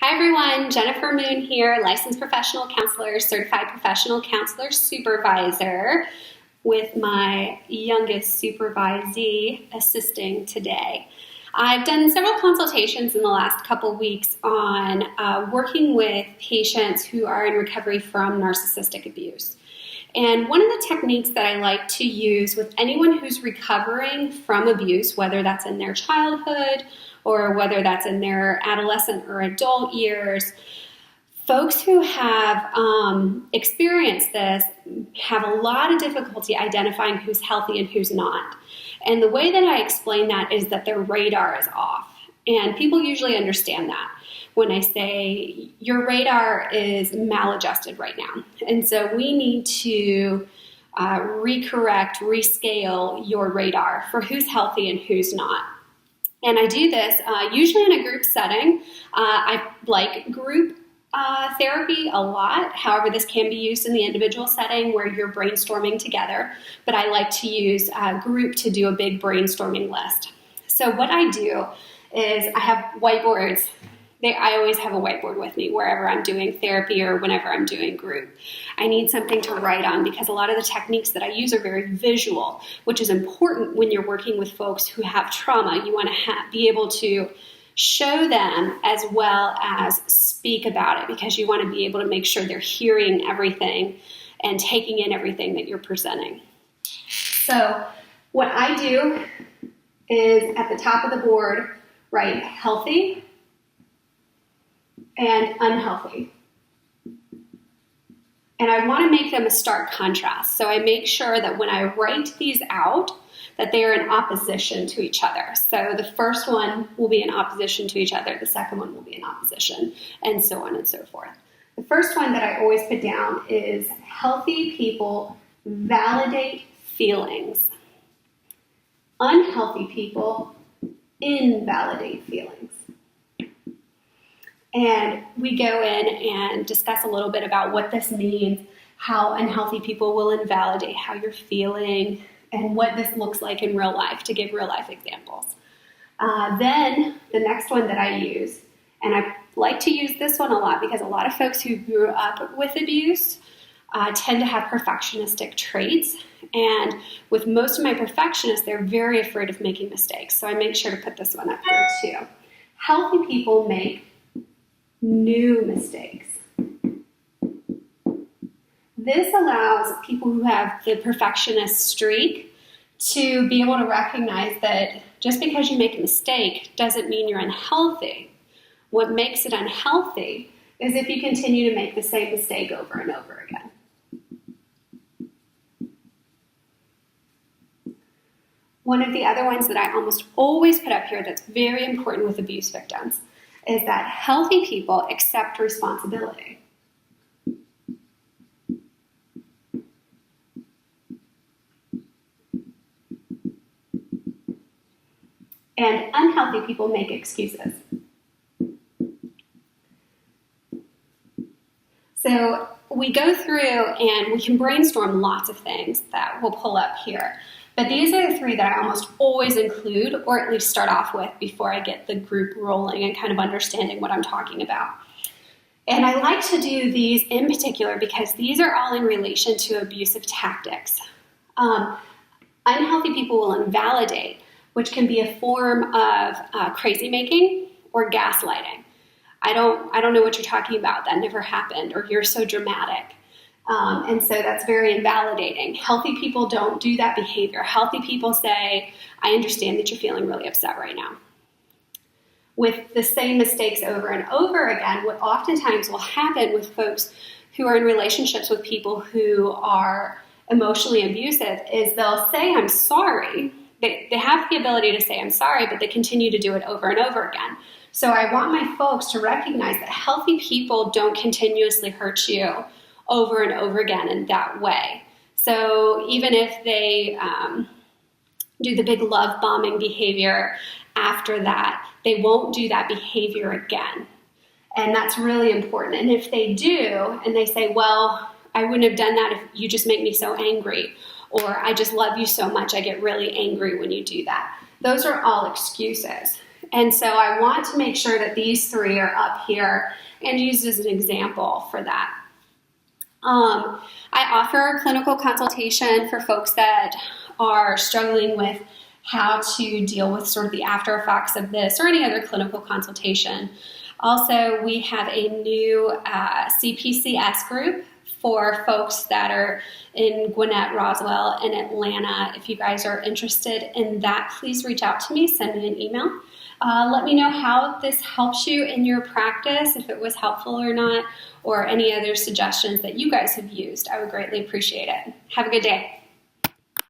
Hi everyone, Jennifer Moon here, licensed professional counselor, certified professional counselor supervisor with my youngest supervisee assisting today. I've done several consultations in the last couple weeks on working with patients who are in recovery from narcissistic abuse. And one of the techniques that I like to use with anyone who's recovering from abuse, whether that's in their childhood or whether that's in their adolescent or adult years, folks who have experienced this have a lot of difficulty identifying who's healthy and who's not. And the way that I explain that is that their radar is off. And people usually understand that when I say your radar is maladjusted right now. And so we need to rescale your radar for who's healthy and who's not. And I do this usually in a group setting. I like group therapy a lot. However, this can be used in the individual setting where you're brainstorming together. But I like to use a group to do a big brainstorming list. So what I do is I have whiteboards. I always have a whiteboard with me wherever I'm doing therapy or whenever I'm doing group. I need something to write on because a lot of the techniques that I use are very visual, which is important when you're working with folks who have trauma. You want to be able to show them as well as speak about it because you want to be able to make sure they're hearing everything and taking in everything that you're presenting. So what I do is at the top of the board, write healthy and unhealthy. And I want to make them a stark contrast. So I make sure that when I write these out, that they are in opposition to each other. So the first one will be in opposition to each other, the second one will be in opposition, and so on and so forth. The first one that I always put down is healthy people validate feelings. Unhealthy people invalidate feelings. And we go in and discuss a little bit about what this means, how unhealthy people will invalidate how you're feeling, and what this looks like in real life, to give real life examples. Then the next one that I use, and I like to use this one a lot because a lot of folks who grew up with abuse tend to have perfectionistic traits. And with most of my perfectionists, they're very afraid of making mistakes. So I make sure to put this one up here too. Healthy people make new mistakes. This allows people who have the perfectionist streak to be able to recognize that just because you make a mistake doesn't mean you're unhealthy. What makes it unhealthy is if you continue to make the same mistake over and over again. One of the other ones that I almost always put up here that's very important with abuse victims is that healthy people accept responsibility. And unhealthy people make excuses. So we go through and we can brainstorm lots of things that we'll pull up here. But these are the three that I almost always include, or at least start off with before I get the group rolling and kind of understanding what I'm talking about. And I like to do these in particular because these are all in relation to abusive tactics. Unhealthy people will invalidate, which can be a form of crazy making or gaslighting. I don't know what you're talking about. That never happened, or you're so dramatic. And so that's very invalidating. Healthy people don't do that behavior. Healthy people say, I understand that you're feeling really upset right now. With the same mistakes over and over again, what oftentimes will happen with folks who are in relationships with people who are emotionally abusive is they'll say, I'm sorry. They have the ability to say, I'm sorry, but they continue to do it over and over again. So I want my folks to recognize that healthy people don't continuously hurt you over and over again in that way. So even if they do the big love bombing behavior after that, they won't do that behavior again. And that's really important. And if they do, and they say, well, I wouldn't have done that if you just make me so angry, or I just love you so much, I get really angry when you do that. Those are all excuses. And so I want to make sure that these three are up here and used as an example for that. I offer clinical consultation for folks that are struggling with how to deal with sort of the after effects of this or any other clinical consultation. Also, we have a new CPCS group for folks that are in Gwinnett, Roswell, and Atlanta. If you guys are interested in that, please reach out to me, send me an email. Let me know how this helps you in your practice, if it was helpful or not, or any other suggestions that you guys have used. I would greatly appreciate it. Have a good day.